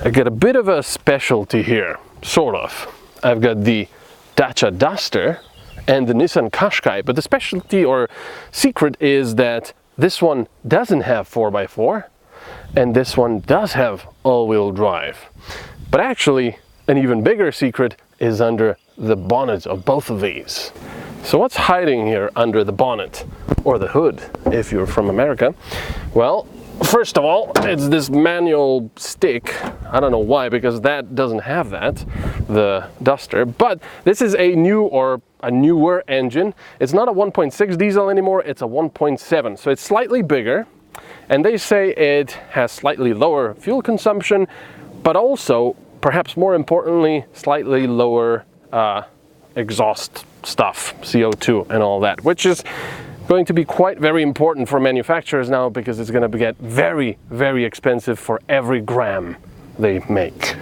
I got a bit of a specialty here, sort of. I've got the Dacia Duster and the Nissan Qashqai, but the specialty or secret is that this one doesn't have 4x4 and this one does have all-wheel drive. But actually, an even bigger secret is under the bonnet of both of these. So what's hiding here under the bonnet, or the hood if you're from America? Well, first of all, it's this manual stick. I don't know why, because that doesn't have that, the Duster. But this is a newer engine. It's not a 1.6 diesel anymore, it's a 1.7. So it's slightly bigger. And they say it has slightly lower fuel consumption, but also, perhaps more importantly, slightly lower exhaust stuff, CO2 and all that, which is going to be very important for manufacturers now, because it's going to get very, very expensive for every gram they make.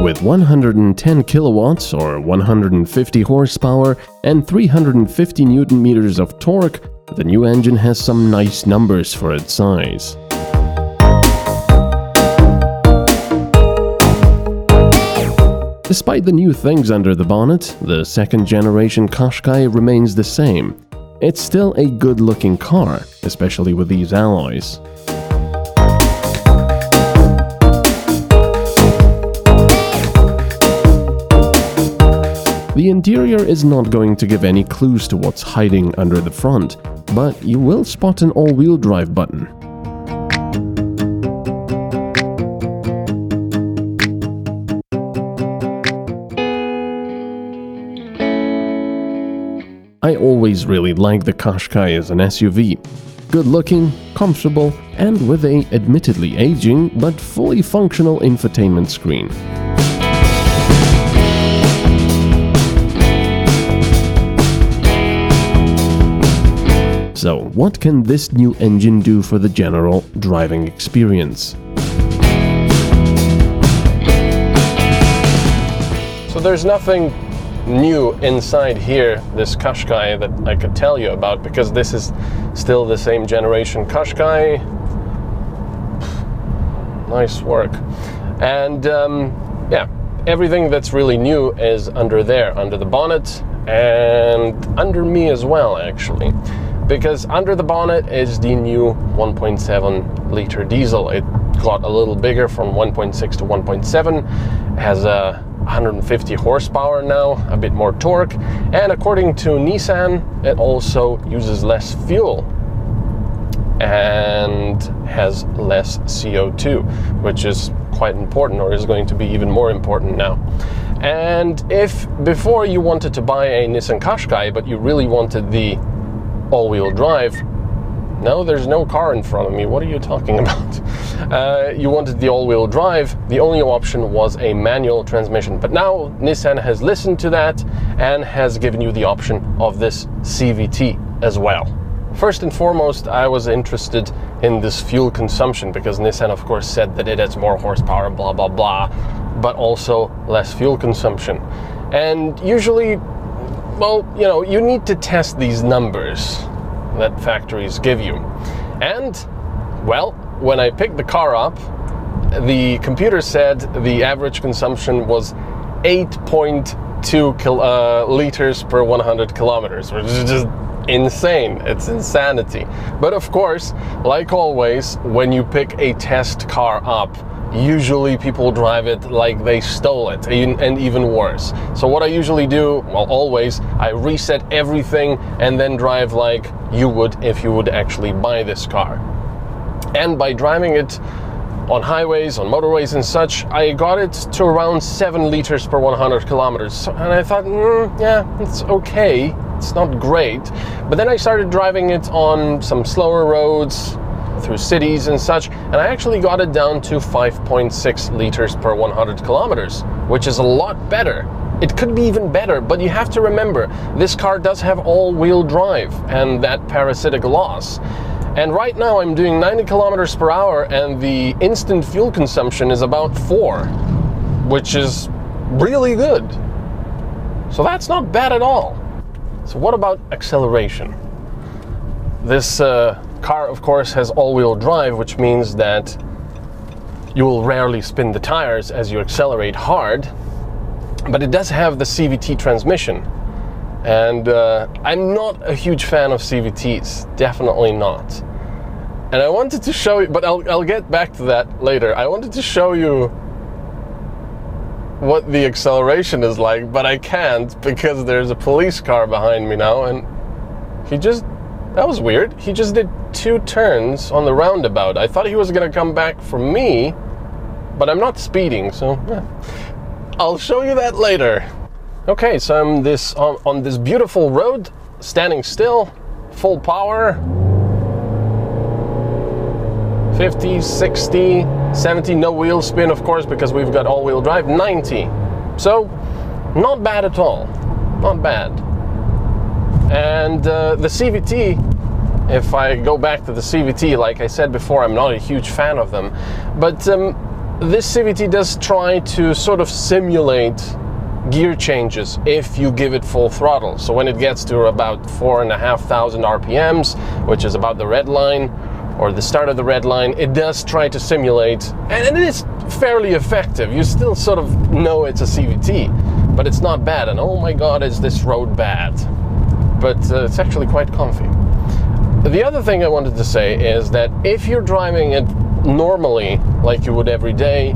With 110 kilowatts or 150 horsepower and 350 Newton meters of torque, the new engine has some nice numbers for its size. Despite the new things under the bonnet, the second generation Qashqai remains the same. It's still a good-looking car, especially with these alloys. The interior is not going to give any clues to what's hiding under the front, but you will spot an all-wheel drive button. I always really liked the Qashqai as an SUV. Good looking, comfortable, and with a admittedly aging but fully functional infotainment screen. So, what can this new engine do for the general driving experience? So there's nothing new inside here, this Qashqai, that I could tell you about, because this is still the same generation Qashqai. Nice work. And yeah, everything that's really new is under there, under the bonnet, and under me as well, actually. Because under the bonnet is the new 1.7-liter diesel. It got a little bigger from 1.6 to 1.7, has a 150 horsepower now, a bit more torque, and according to Nissan, it also uses less fuel and has less CO2, which is quite important, or is going to be even more important now. And if before you wanted to buy a Nissan Qashqai, but you really wanted the all-wheel drive, no, there's no car in front of me. What are you talking about? You wanted the all-wheel drive. The only option was a manual transmission. But now Nissan has listened to that and has given you the option of this CVT as well. First and foremost, I was interested in this fuel consumption, because Nissan, of course, said that it has more horsepower, blah, blah, blah, but also less fuel consumption. And usually, well, you know, you need to test these numbers that factories give you. And, well, when I picked the car up, the computer said the average consumption was 8.2 liters per 100 kilometers, which is just insane. It's insanity. But of course, like always, when you pick a test car up, usually people drive it like they stole it, and even worse. So what I usually do, well, always, I reset everything and then drive like you would if you would actually buy this car. And by driving it on highways, on motorways and such, I got it to around 7 liters per 100 kilometers. And I thought, yeah, it's okay. It's not great. But then I started driving it on some slower roads, through cities and such, and I actually got it down to 5.6 liters per 100 kilometers, which is a lot better. It could be even better, but you have to remember, this car does have all-wheel drive and that parasitic loss. And right now I'm doing 90 kilometers per hour and the instant fuel consumption is about 4, which is really good. So that's not bad at all. So what about acceleration? This car, of course, has all-wheel drive, which means that you will rarely spin the tires as you accelerate hard, but it does have the CVT transmission. And I'm not a huge fan of CVTs, definitely not. And I wanted to show you, but I'll get back to that later. I wanted to show you what the acceleration is like, but I can't because there's a police car behind me now, and that was weird. He just did 2 turns on the roundabout. I thought he was gonna come back for me, but I'm not speeding, so I'll show you that later. Okay, so I'm on this beautiful road, standing still, full power, 50, 60, 70, no wheel spin, of course, because we've got all-wheel drive, 90. So, not bad at all, not bad. And the CVT, if I go back to the CVT, like I said before, I'm not a huge fan of them, but this CVT does try to sort of simulate gear changes if you give it full throttle. So when it gets to about 4,500 RPMs, which is about the red line, or the start of the red line, it does try to simulate, and it is fairly effective. You still sort of know it's a CVT, but it's not bad. And oh my god, is this road bad. But it's actually quite comfy. The other thing I wanted to say is that if you're driving it normally, like you would every day,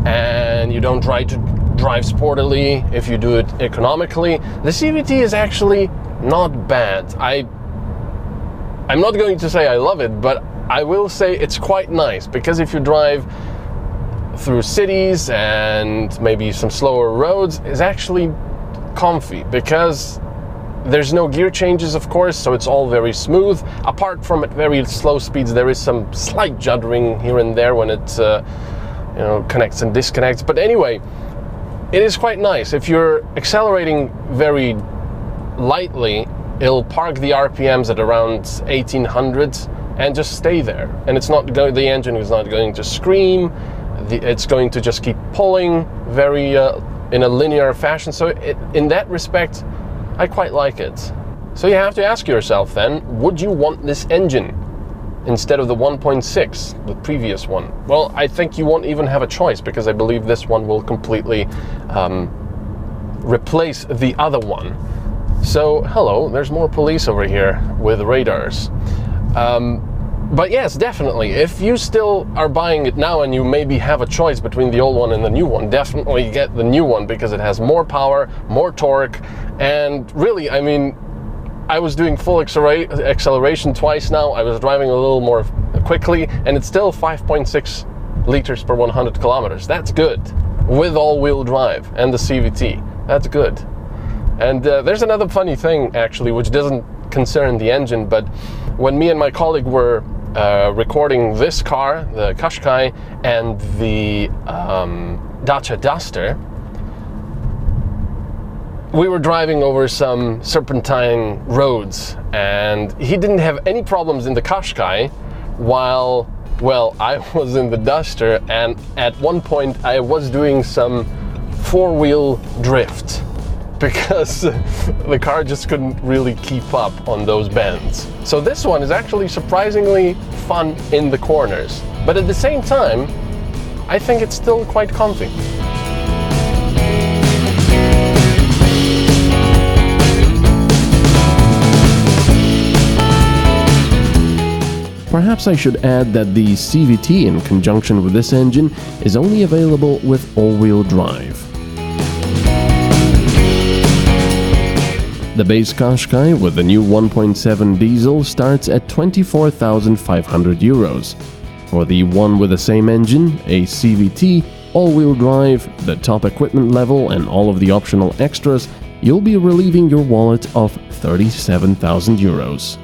and you don't try to drive sportily, if you do it economically, the CVT is actually not bad. I'm not going to say I love it, but I will say it's quite nice, because if you drive through cities and maybe some slower roads, it's actually comfy, because there's no gear changes, of course, so it's all very smooth. Apart from at very slow speeds, there is some slight juddering here and there when it connects and disconnects. But anyway, it is quite nice. If you're accelerating very lightly, it'll park the RPMs at around 1800 and just stay there. And the engine is not going to scream. It's going to just keep pulling very in a linear fashion. So in that respect, I quite like it. So you have to ask yourself then, would you want this engine instead of the 1.6, the previous one? Well, I think you won't even have a choice, because I believe this one will completely replace the other one. So, hello, there's more police over here with radars. But yes, definitely, if you still are buying it now and you maybe have a choice between the old one and the new one, definitely get the new one, because it has more power, more torque, and really, I mean, I was doing full acceleration twice now. I was driving a little more quickly, and it's still 5.6 liters per 100 kilometers. That's good, with all-wheel drive and the CVT. That's good. And there's another funny thing, actually, which doesn't concern the engine, but when me and my colleague were recording this car, the Qashqai, and the Dacia Duster, we were driving over some serpentine roads, and he didn't have any problems in the Qashqai, while, well, I was in the Duster, and at one point I was doing some four-wheel drift, because the car just couldn't really keep up on those bends. So this one is actually surprisingly fun in the corners, but at the same time, I think it's still quite comfy. Perhaps I should add that the CVT in conjunction with this engine is only available with all-wheel drive. The base Qashqai with the new 1.7 diesel starts at 24,500 euros. For the one with the same engine, a CVT, all-wheel drive, the top equipment level and all of the optional extras, you'll be relieving your wallet of 37,000 euros.